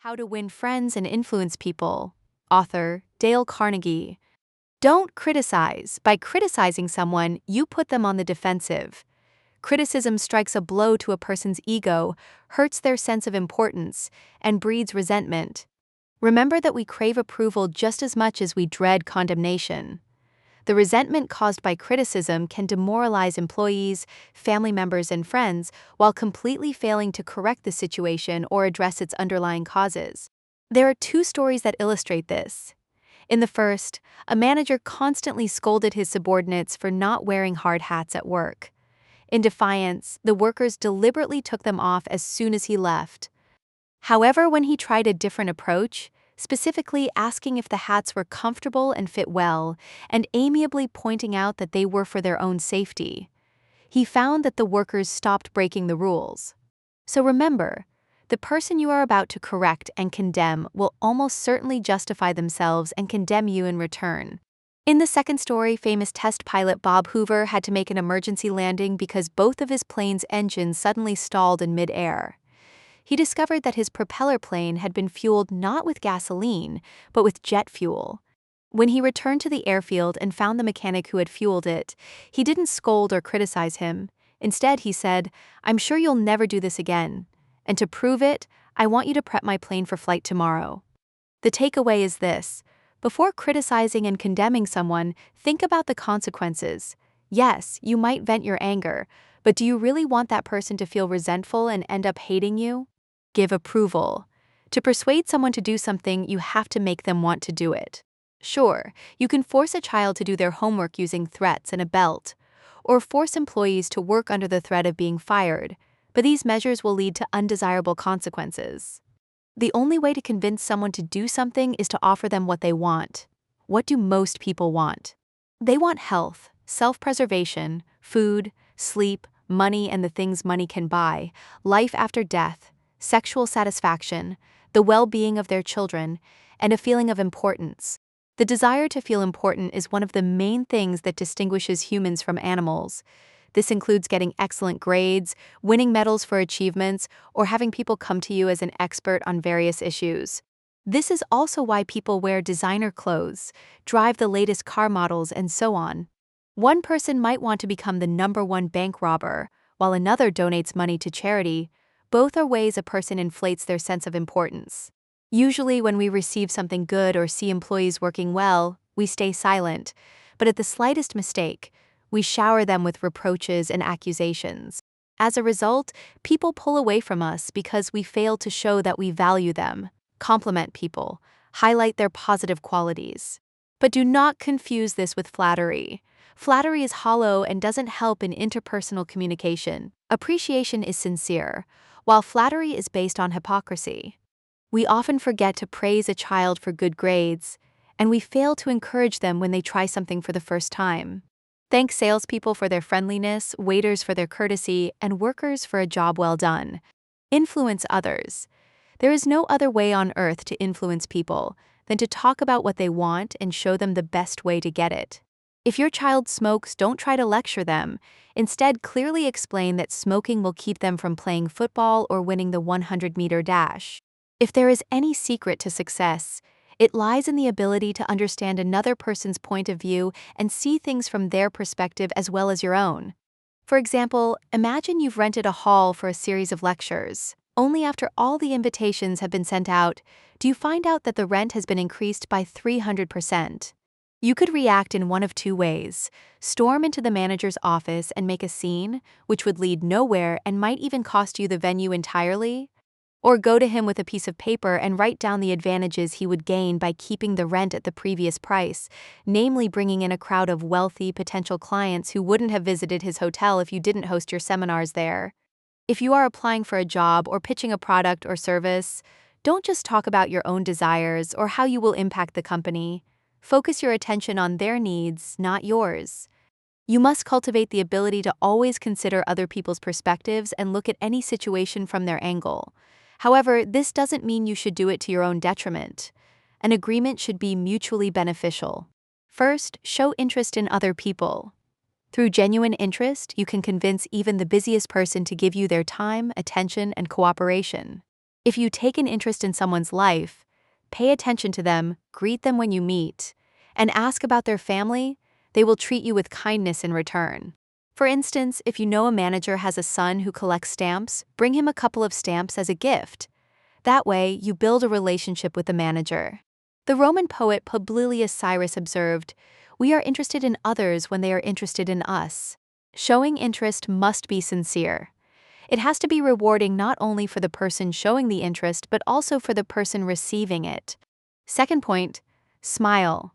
How to Win Friends and Influence People. Author, Dale Carnegie. Don't criticize. By criticizing someone, you put them on the defensive. Criticism strikes a blow to a person's ego, hurts their sense of importance, and breeds resentment. Remember that we crave approval just as much as we dread condemnation. The resentment caused by criticism can demoralize employees, family members, and friends while completely failing to correct the situation or address its underlying causes. There are two stories that illustrate this. In the first, a manager constantly scolded his subordinates for not wearing hard hats at work. In defiance, the workers deliberately took them off as soon as he left. However, when he tried a different approach, specifically asking if the hats were comfortable and fit well, and amiably pointing out that they were for their own safety, he found that the workers stopped breaking the rules. So remember, the person you are about to correct and condemn will almost certainly justify themselves and condemn you in return. In the second story, famous test pilot Bob Hoover had to make an emergency landing because both of his plane's engines suddenly stalled in mid-air. He discovered that his propeller plane had been fueled not with gasoline, but with jet fuel. When he returned to the airfield and found the mechanic who had fueled it, he didn't scold or criticize him. Instead, he said, "I'm sure you'll never do this again. And to prove it, I want you to prep my plane for flight tomorrow." The takeaway is this: before criticizing and condemning someone, think about the consequences. Yes, you might vent your anger, but do you really want that person to feel resentful and end up hating you? Give approval. To persuade someone to do something, you have to make them want to do it. Sure, you can force a child to do their homework using threats and a belt, or force employees to work under the threat of being fired, but these measures will lead to undesirable consequences. The only way to convince someone to do something is to offer them what they want. What do most people want? They want health, self-preservation, food, sleep, money and the things money can buy, life after death, sexual satisfaction, the well-being of their children, and a feeling of importance. The desire to feel important is one of the main things that distinguishes humans from animals. This includes getting excellent grades, winning medals for achievements, or having people come to you as an expert on various issues. This is also why people wear designer clothes, drive the latest car models, and so on. One person might want to become the #1 bank robber, while another donates money to charity. Both are ways a person inflates their sense of importance. Usually, when we receive something good or see employees working well, we stay silent, but at the slightest mistake, we shower them with reproaches and accusations. As a result, people pull away from us because we fail to show that we value them, compliment people, highlight their positive qualities. But do not confuse this with flattery. Flattery is hollow and doesn't help in interpersonal communication. Appreciation is sincere, while flattery is based on hypocrisy. We often forget to praise a child for good grades, and we fail to encourage them when they try something for the first time. Thank salespeople for their friendliness, waiters for their courtesy, and workers for a job well done. Influence others. There is no other way on earth to influence people than to talk about what they want and show them the best way to get it. If your child smokes, don't try to lecture them. Instead, clearly explain that smoking will keep them from playing football or winning the 100-meter dash. If there is any secret to success, it lies in the ability to understand another person's point of view and see things from their perspective as well as your own. For example, imagine you've rented a hall for a series of lectures. Only after all the invitations have been sent out, do you find out that the rent has been increased by 300%. You could react in one of two ways: storm into the manager's office and make a scene, which would lead nowhere and might even cost you the venue entirely, or go to him with a piece of paper and write down the advantages he would gain by keeping the rent at the previous price, namely bringing in a crowd of wealthy potential clients who wouldn't have visited his hotel if you didn't host your seminars there. If you are applying for a job or pitching a product or service, don't just talk about your own desires or how you will impact the company. Focus your attention on their needs, not yours. You must cultivate the ability to always consider other people's perspectives and look at any situation from their angle. However, this doesn't mean you should do it to your own detriment. An agreement should be mutually beneficial. First, show interest in other people. Through genuine interest, you can convince even the busiest person to give you their time, attention, and cooperation. If you take an interest in someone's life, pay attention to them, greet them when you meet, and ask about their family, they will treat you with kindness in return. For instance, if you know a manager has a son who collects stamps, bring him a couple of stamps as a gift. That way, you build a relationship with the manager. The Roman poet Publilius Cyrus observed, "We are interested in others when they are interested in us." Showing interest must be sincere. It has to be rewarding not only for the person showing the interest, but also for the person receiving it. Second point, smile.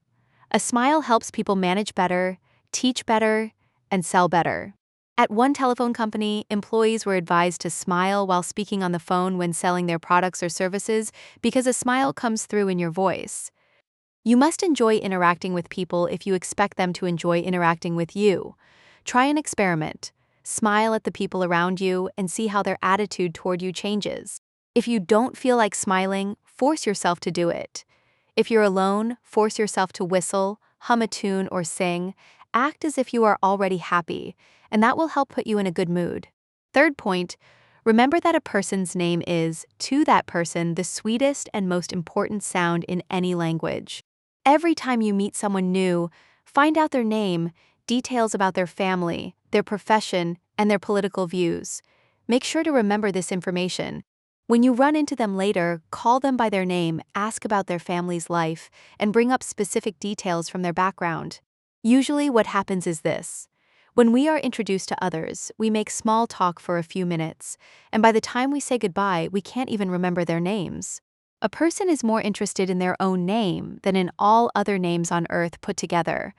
A smile helps people manage better, teach better, and sell better. At one telephone company, employees were advised to smile while speaking on the phone when selling their products or services because a smile comes through in your voice. You must enjoy interacting with people if you expect them to enjoy interacting with you. Try an experiment. Smile at the people around you and see how their attitude toward you changes. If you don't feel like smiling, force yourself to do it. If you're alone, force yourself to whistle, hum a tune, or sing. Act as if you are already happy, and that will help put you in a good mood. Third point, remember that a person's name is, to that person, the sweetest and most important sound in any language. Every time you meet someone new, find out their name, details about their family, their profession, and their political views. Make sure to remember this information. When you run into them later, call them by their name, ask about their family's life, and bring up specific details from their background. Usually what happens is this. When we are introduced to others, we make small talk for a few minutes, and by the time we say goodbye, we can't even remember their names. A person is more interested in their own name than in all other names on earth put together.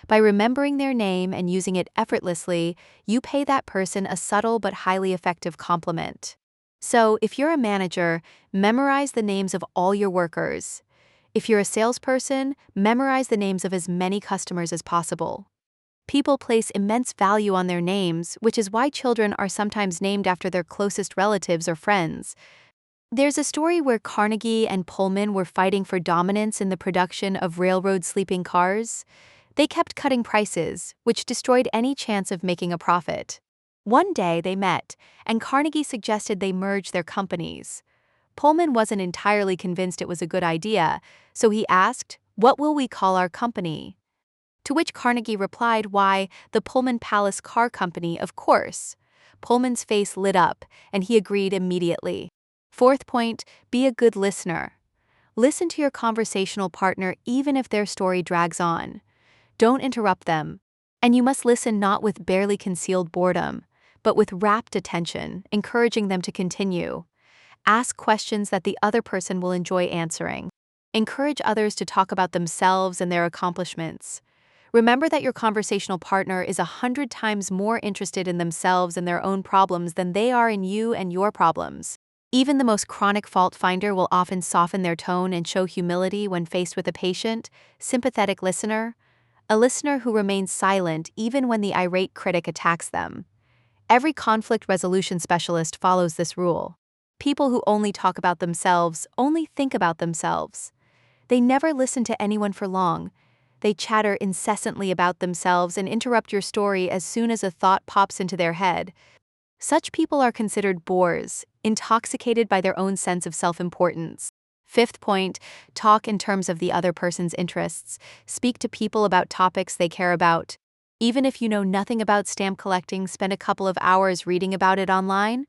By remembering their name and using it effortlessly, you pay that person a subtle but highly effective compliment. So, if you're a manager, memorize the names of all your workers. If you're a salesperson, memorize the names of as many customers as possible. People place immense value on their names, which is why children are sometimes named after their closest relatives or friends. There's a story where Carnegie and Pullman were fighting for dominance in the production of railroad sleeping cars. They kept cutting prices, which destroyed any chance of making a profit. One day they met, and Carnegie suggested they merge their companies. Pullman wasn't entirely convinced it was a good idea, so he asked, "What will we call our company?" To which Carnegie replied, "Why, the Pullman Palace Car Company, of course." Pullman's face lit up, and he agreed immediately. Fourth point, be a good listener. Listen to your conversational partner even if their story drags on. Don't interrupt them. And you must listen not with barely concealed boredom, but with rapt attention, encouraging them to continue. Ask questions that the other person will enjoy answering. Encourage others to talk about themselves and their accomplishments. Remember that your conversational partner is 100 times more interested in themselves and their own problems than they are in you and your problems. Even the most chronic fault finder will often soften their tone and show humility when faced with a patient, sympathetic listener, a listener who remains silent even when the irate critic attacks them. Every conflict resolution specialist follows this rule. People who only talk about themselves only think about themselves. They never listen to anyone for long. They chatter incessantly about themselves and interrupt your story as soon as a thought pops into their head. Such people are considered bores, intoxicated by their own sense of self-importance. Fifth point, talk in terms of the other person's interests. Speak to people about topics they care about. Even if you know nothing about stamp collecting, spend a couple of hours reading about it online.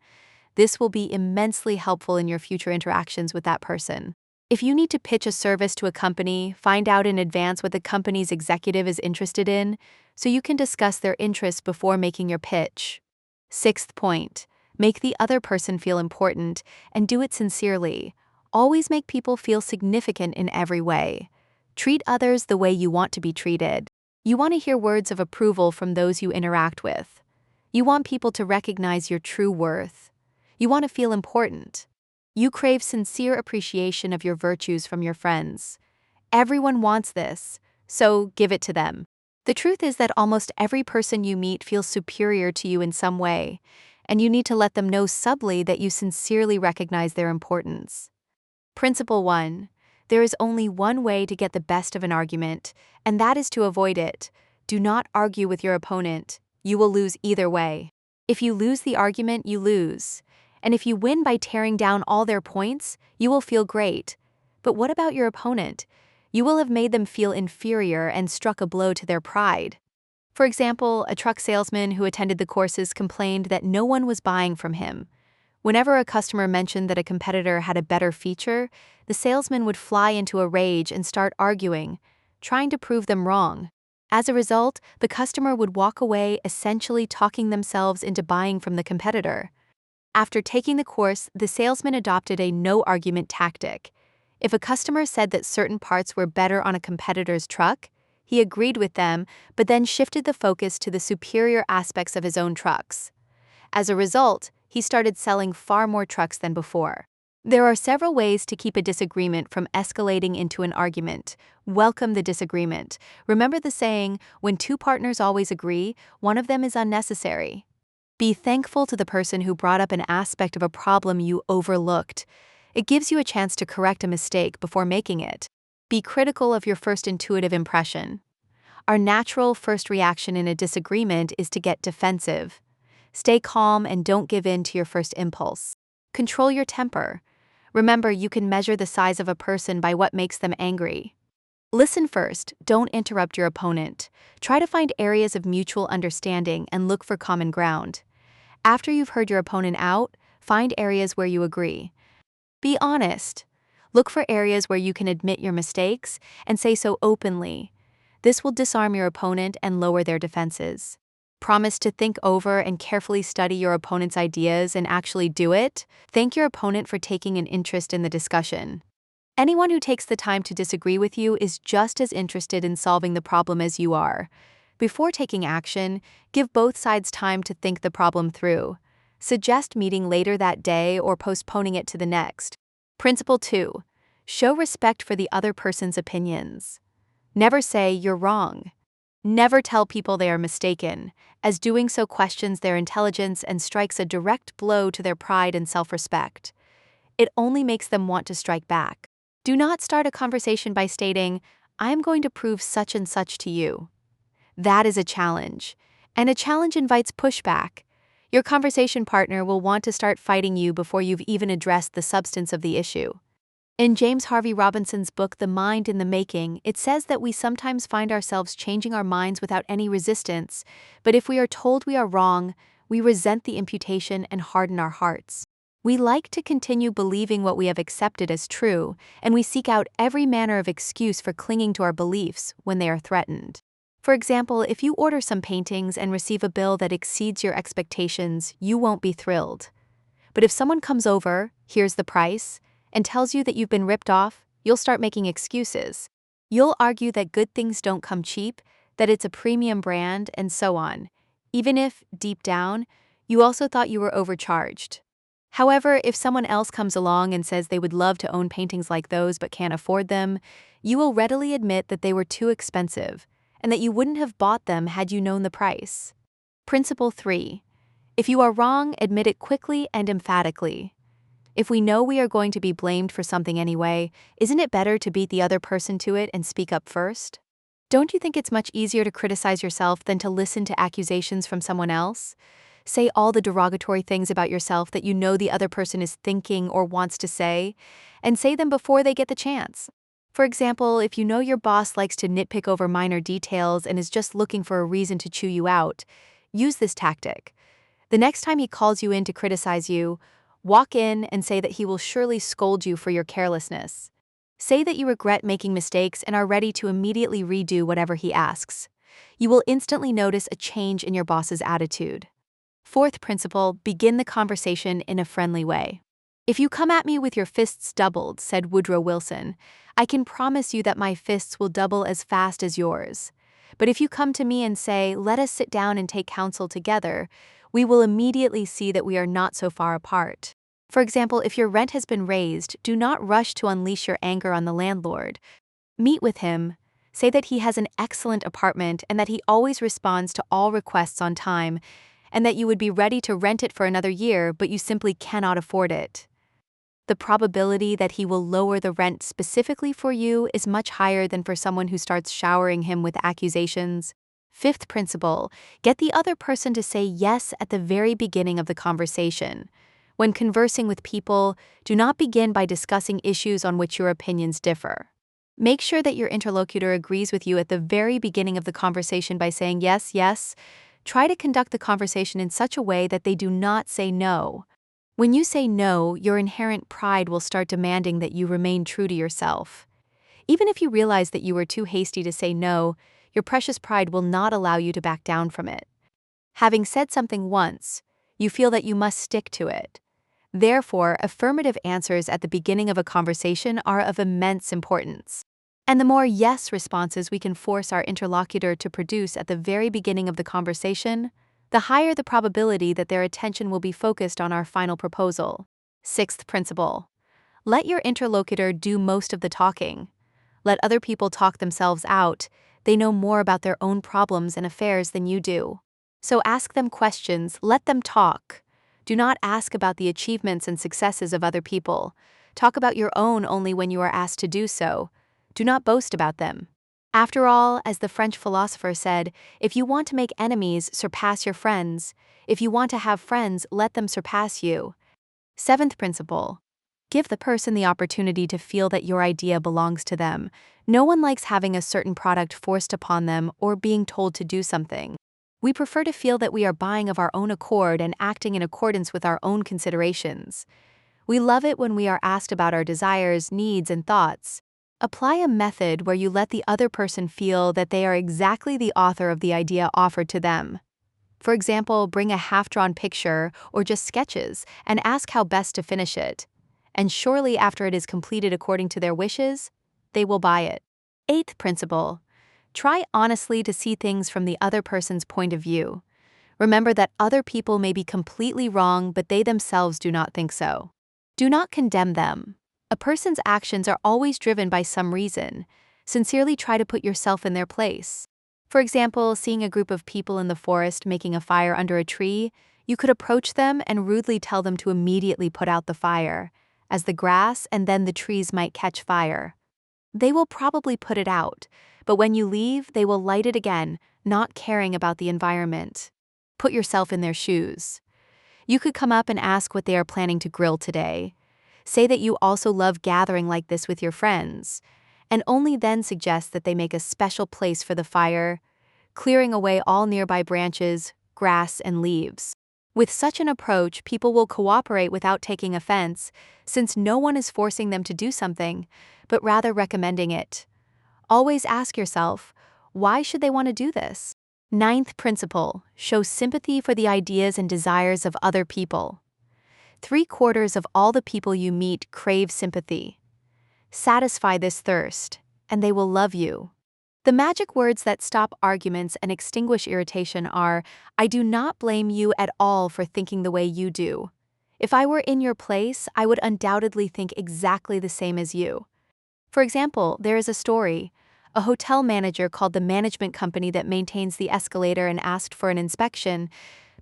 This will be immensely helpful in your future interactions with that person. If you need to pitch a service to a company, find out in advance what the company's executive is interested in, so you can discuss their interests before making your pitch. Sixth point, make the other person feel important and do it sincerely. Always make people feel significant in every way. Treat others the way you want to be treated. You want to hear words of approval from those you interact with. You want people to recognize your true worth. You want to feel important. You crave sincere appreciation of your virtues from your friends. Everyone wants this, so give it to them. The truth is that almost every person you meet feels superior to you in some way, and you need to let them know subtly that you sincerely recognize their importance. Principle 1. There is only one way to get the best of an argument, and that is to avoid it. Do not argue with your opponent. You will lose either way. If you lose the argument, you lose. And if you win by tearing down all their points, you will feel great. But what about your opponent? You will have made them feel inferior and struck a blow to their pride. For example, a truck salesman who attended the courses complained that no one was buying from him. Whenever a customer mentioned that a competitor had a better feature, the salesman would fly into a rage and start arguing, trying to prove them wrong. As a result, the customer would walk away essentially talking themselves into buying from the competitor. After taking the course, the salesman adopted a no-argument tactic. If a customer said that certain parts were better on a competitor's truck, he agreed with them, but then shifted the focus to the superior aspects of his own trucks. As a result, he started selling far more trucks than before. There are several ways to keep a disagreement from escalating into an argument. Welcome the disagreement. Remember the saying, when two partners always agree, one of them is unnecessary. Be thankful to the person who brought up an aspect of a problem you overlooked. It gives you a chance to correct a mistake before making it. Be critical of your first intuitive impression. Our natural first reaction in a disagreement is to get defensive. Stay calm and don't give in to your first impulse. Control your temper. Remember, you can measure the size of a person by what makes them angry. Listen first, don't interrupt your opponent. Try to find areas of mutual understanding and look for common ground. After you've heard your opponent out, find areas where you agree. Be honest. Look for areas where you can admit your mistakes and say so openly. This will disarm your opponent and lower their defenses. Promise to think over and carefully study your opponent's ideas and actually do it. Thank your opponent for taking an interest in the discussion. Anyone who takes the time to disagree with you is just as interested in solving the problem as you are. Before taking action, give both sides time to think the problem through. Suggest meeting later that day or postponing it to the next. Principle 2. Show respect for the other person's opinions. Never say you're wrong. Never tell people they are mistaken, as doing so questions their intelligence and strikes a direct blow to their pride and self-respect. It only makes them want to strike back. Do not start a conversation by stating, "I am going to prove such and such to you." That is a challenge, and a challenge invites pushback. Your conversation partner will want to start fighting you before you've even addressed the substance of the issue. In James Harvey Robinson's book, The Mind in the Making, it says that we sometimes find ourselves changing our minds without any resistance, but if we are told we are wrong, we resent the imputation and harden our hearts. We like to continue believing what we have accepted as true, and we seek out every manner of excuse for clinging to our beliefs when they are threatened. For example, if you order some paintings and receive a bill that exceeds your expectations, you won't be thrilled. But if someone comes over, hears the price, and tells you that you've been ripped off, you'll start making excuses. You'll argue that good things don't come cheap, that it's a premium brand, and so on, even if, deep down, you also thought you were overcharged. However, if someone else comes along and says they would love to own paintings like those but can't afford them, you will readily admit that they were too expensive, and that you wouldn't have bought them had you known the price. Principle 3. If you are wrong, admit it quickly and emphatically. If we know we are going to be blamed for something anyway, isn't it better to beat the other person to it and speak up first? Don't you think it's much easier to criticize yourself than to listen to accusations from someone else? Say all the derogatory things about yourself that you know the other person is thinking or wants to say, and say them before they get the chance. For example, if you know your boss likes to nitpick over minor details and is just looking for a reason to chew you out, use this tactic. The next time he calls you in to criticize you, walk in and say that he will surely scold you for your carelessness. Say that you regret making mistakes and are ready to immediately redo whatever he asks. You will instantly notice a change in your boss's attitude. Fourth principle, begin the conversation in a friendly way. "If you come at me with your fists doubled," said Woodrow Wilson, "I can promise you that my fists will double as fast as yours. But if you come to me and say, 'Let us sit down and take counsel together,' we will immediately see that we are not so far apart." For example, if your rent has been raised, do not rush to unleash your anger on the landlord. Meet with him. Say that he has an excellent apartment and that he always responds to all requests on time, and that you would be ready to rent it for another year, but you simply cannot afford it. The probability that he will lower the rent specifically for you is much higher than for someone who starts showering him with accusations. Fifth principle, get the other person to say yes at the very beginning of the conversation. When conversing with people, do not begin by discussing issues on which your opinions differ. Make sure that your interlocutor agrees with you at the very beginning of the conversation by saying yes, yes. Try to conduct the conversation in such a way that they do not say no. When you say no, your inherent pride will start demanding that you remain true to yourself. Even if you realize that you were too hasty to say no, your precious pride will not allow you to back down from it. Having said something once, you feel that you must stick to it. Therefore, affirmative answers at the beginning of a conversation are of immense importance. And the more yes responses we can force our interlocutor to produce at the very beginning of the conversation, the higher the probability that their attention will be focused on our final proposal. Sixth principle. Let your interlocutor do most of the talking. Let other people talk themselves out. They know more about their own problems and affairs than you do. So ask them questions, let them talk. Do not ask about the achievements and successes of other people. Talk about your own only when you are asked to do so. Do not boast about them. After all, as the French philosopher said, if you want to make enemies, surpass your friends. If you want to have friends, let them surpass you. Seventh principle. Give the person the opportunity to feel that your idea belongs to them. No one likes having a certain product forced upon them or being told to do something. We prefer to feel that we are buying of our own accord and acting in accordance with our own considerations. We love it when we are asked about our desires, needs, and thoughts. Apply a method where you let the other person feel that they are exactly the author of the idea offered to them. For example, bring a half-drawn picture or just sketches and ask how best to finish it. And surely after it is completed according to their wishes, they will buy it. Eighth principle. Try honestly to see things from the other person's point of view. Remember that other people may be completely wrong, but they themselves do not think so. Do not condemn them. A person's actions are always driven by some reason. Sincerely try to put yourself in their place. For example, seeing a group of people in the forest making a fire under a tree, you could approach them and rudely tell them to immediately put out the fire, as the grass and then the trees might catch fire. They will probably put it out, but when you leave, they will light it again, not caring about the environment. Put yourself in their shoes. You could come up and ask what they are planning to grill today. Say that you also love gathering like this with your friends, and only then suggest that they make a special place for the fire, clearing away all nearby branches, grass, and leaves. With such an approach, people will cooperate without taking offense, since no one is forcing them to do something, but rather recommending it. Always ask yourself, why should they want to do this? Ninth principle, show sympathy for the ideas and desires of other people. 3/4 of all the people you meet crave sympathy. Satisfy this thirst, and they will love you. The magic words that stop arguments and extinguish irritation are, I do not blame you at all for thinking the way you do. If I were in your place, I would undoubtedly think exactly the same as you. For example, there is a story. A hotel manager called the management company that maintains the escalator and asked for an inspection,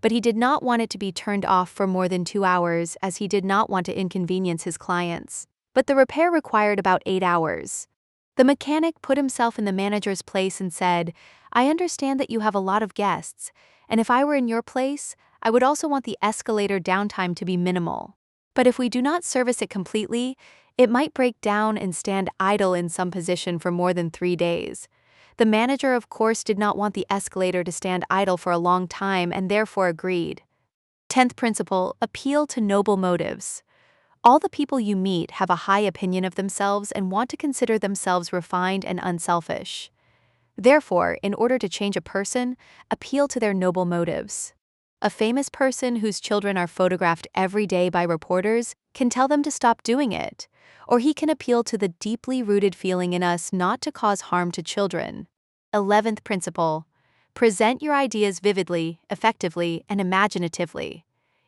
but he did not want it to be turned off for more than 2 hours as he did not want to inconvenience his clients. But the repair required about 8 hours. The mechanic put himself in the manager's place and said, I understand that you have a lot of guests, and if I were in your place, I would also want the escalator downtime to be minimal. But if we do not service it completely, it might break down and stand idle in some position for more than 3 days. The manager, of course, did not want the escalator to stand idle for a long time and therefore agreed. 10th principle, appeal to noble motives. All the people you meet have a high opinion of themselves and want to consider themselves refined and unselfish. Therefore, in order to change a person, appeal to their noble motives. A famous person whose children are photographed every day by reporters can tell them to stop doing it, or he can appeal to the deeply rooted feeling in us not to cause harm to children. 11th principle, present your ideas vividly, effectively, and imaginatively.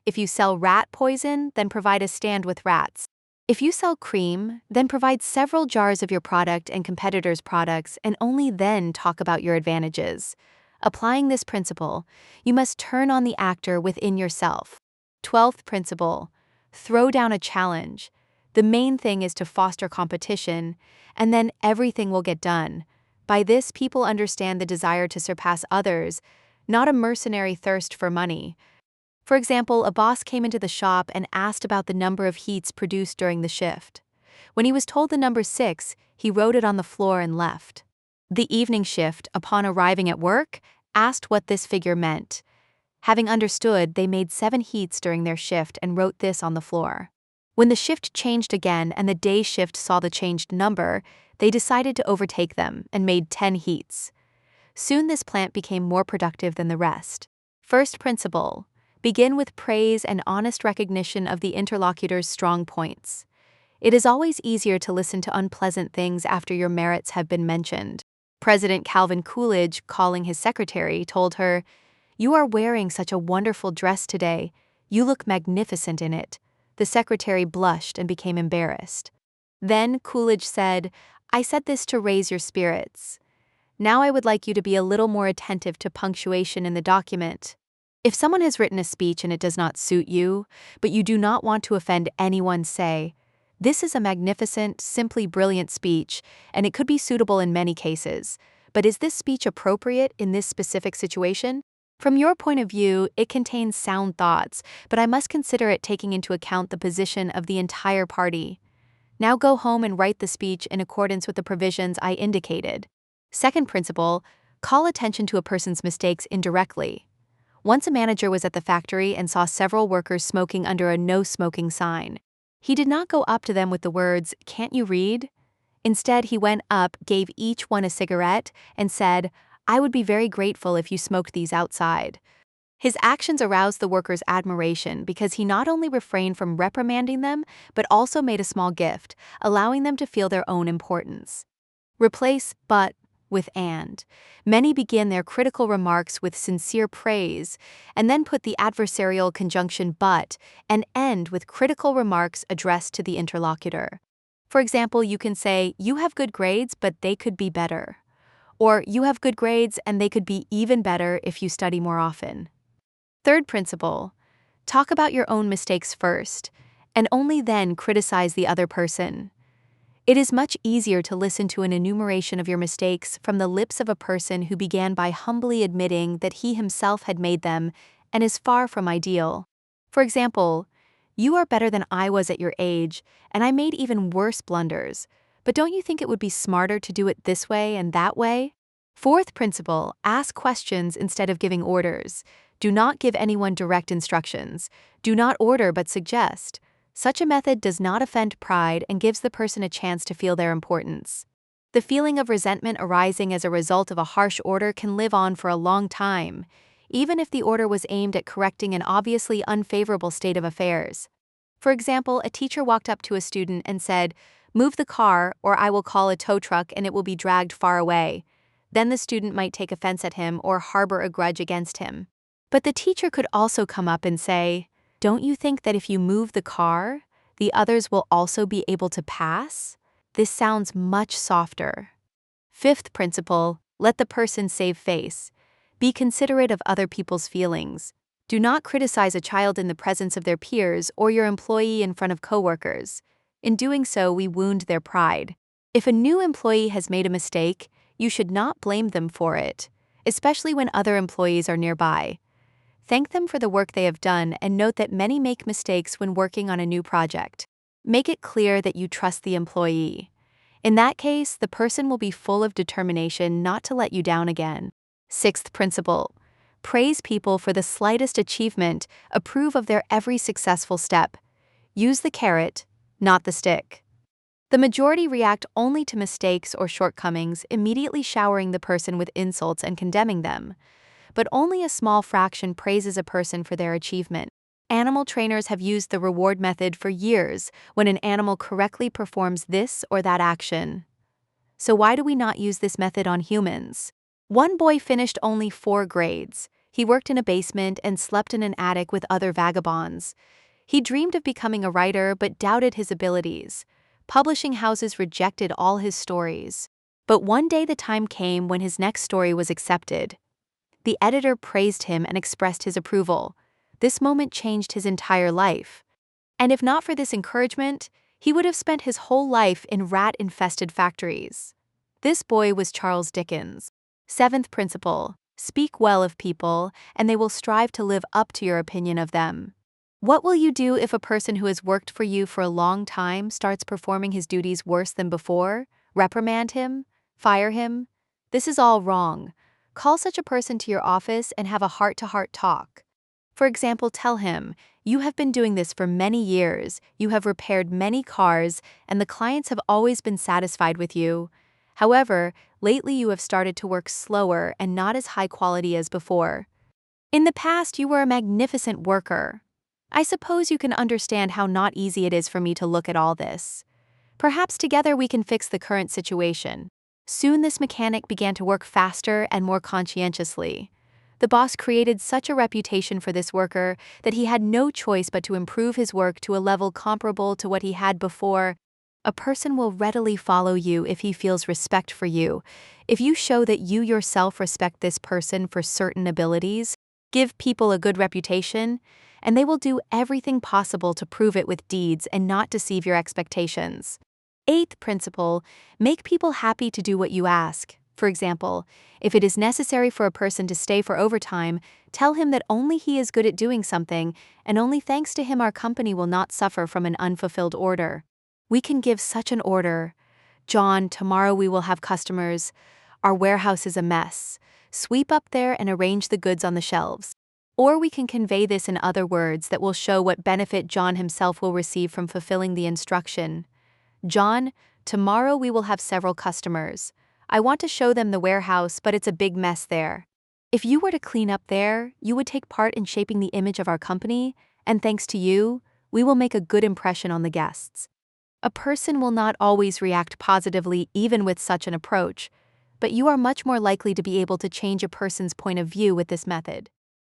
If you sell rat poison, then provide a stand with rats. If you sell cream, then provide several jars of your product and competitors' products and only then talk about your advantages. Applying this principle, you must turn on the actor within yourself. 12th principle, throw down a challenge. The main thing is to foster competition, and then everything will get done. By this, people understand the desire to surpass others, not a mercenary thirst for money. For example, a boss came into the shop and asked about the number of heats produced during the shift. When he was told the number 6, he wrote it on the floor and left. The evening shift, upon arriving at work, asked what this figure meant. Having understood, they made 7 heats during their shift and wrote this on the floor. When the shift changed again and the day shift saw the changed number, they decided to overtake them and made 10 heats. Soon this plant became more productive than the rest. First principle: begin with praise and honest recognition of the interlocutor's strong points. It is always easier to listen to unpleasant things after your merits have been mentioned. President Calvin Coolidge, calling his secretary, told her, "You are wearing such a wonderful dress today. You look magnificent in it." The secretary blushed and became embarrassed. Then Coolidge said, "I said this to raise your spirits. Now I would like you to be a little more attentive to punctuation in the document. If someone has written a speech and it does not suit you, but you do not want to offend anyone, say, 'This is a magnificent, simply brilliant speech, and it could be suitable in many cases. But is this speech appropriate in this specific situation? From your point of view, it contains sound thoughts, but I must consider it taking into account the position of the entire party. Now go home and write the speech in accordance with the provisions I indicated." Second principle: call attention to a person's mistakes indirectly. Once a manager was at the factory and saw several workers smoking under a no-smoking sign. He did not go up to them with the words, "Can't you read?" Instead, he went up, gave each one a cigarette, and said, "I would be very grateful if you smoked these outside." His actions aroused the workers' admiration because he not only refrained from reprimanding them, but also made a small gift, allowing them to feel their own importance. Replace "but" with "and." Many begin their critical remarks with sincere praise, and then put the adversarial conjunction "but" and end with critical remarks addressed to the interlocutor. For example, you can say, "You have good grades, but they could be better." Or, "You have good grades, and they could be even better if you study more often." Third principle: talk about your own mistakes first, and only then criticize the other person. It is much easier to listen to an enumeration of your mistakes from the lips of a person who began by humbly admitting that he himself had made them and is far from ideal. For example, "You are better than I was at your age, and I made even worse blunders. But don't you think it would be smarter to do it this way and that way?" Fourth principle: ask questions instead of giving orders. Do not give anyone direct instructions. Do not order but suggest. Such a method does not offend pride and gives the person a chance to feel their importance. The feeling of resentment arising as a result of a harsh order can live on for a long time, even if the order was aimed at correcting an obviously unfavorable state of affairs. For example, a teacher walked up to a student and said, "Move the car, or I will call a tow truck and it will be dragged far away." Then the student might take offense at him or harbor a grudge against him. But the teacher could also come up and say, "Don't you think that if you move the car, the others will also be able to pass?" This sounds much softer. Fifth principle: let the person save face. Be considerate of other people's feelings. Do not criticize a child in the presence of their peers or your employee in front of coworkers. In doing so, we wound their pride. If a new employee has made a mistake, you should not blame them for it, especially when other employees are nearby. Thank them for the work they have done and note that many make mistakes when working on a new project. Make it clear that you trust the employee. In that case, the person will be full of determination not to let you down again. Sixth principle: praise people for the slightest achievement, approve of their every successful step. Use the carrot, not the stick. The majority react only to mistakes or shortcomings, immediately showering the person with insults and condemning them. But only a small fraction praises a person for their achievement. Animal trainers have used the reward method for years when an animal correctly performs this or that action. So why do we not use this method on humans? One boy finished only 4 grades. He worked in a basement and slept in an attic with other vagabonds. He dreamed of becoming a writer but doubted his abilities. Publishing houses rejected all his stories. But one day the time came when his next story was accepted. The editor praised him and expressed his approval. This moment changed his entire life. And if not for this encouragement, he would have spent his whole life in rat-infested factories. This boy was Charles Dickens. Seventh principle: Speak well of people, and they will strive to live up to your opinion of them. What will you do if a person who has worked for you for a long time starts performing his duties worse than before? Reprimand him? Fire him? This is all wrong. Call such a person to your office and have a heart-to-heart talk. For example, tell him, "You have been doing this for many years, you have repaired many cars, and the clients have always been satisfied with you. However, lately you have started to work slower and not as high quality as before. In the past, you were a magnificent worker. I suppose you can understand how not easy it is for me to look at all this. Perhaps together we can fix the current situation." Soon this mechanic began to work faster and more conscientiously. The boss created such a reputation for this worker that he had no choice but to improve his work to a level comparable to what he had before. A person will readily follow you if he feels respect for you. If you show that you yourself respect this person for certain abilities, give people a good reputation, and they will do everything possible to prove it with deeds and not deceive your expectations. Eighth principle, make people happy to do what you ask. For example, if it is necessary for a person to stay for overtime, tell him that only he is good at doing something, and only thanks to him our company will not suffer from an unfulfilled order. We can give such an order. "John, tomorrow we will have customers. Our warehouse is a mess. Sweep up there and arrange the goods on the shelves." Or we can convey this in other words that will show what benefit John himself will receive from fulfilling the instruction. "John, tomorrow we will have several customers. I want to show them the warehouse, but it's a big mess there. If you were to clean up there, you would take part in shaping the image of our company, and thanks to you, we will make a good impression on the guests." A person will not always react positively even with such an approach, but you are much more likely to be able to change a person's point of view with this method.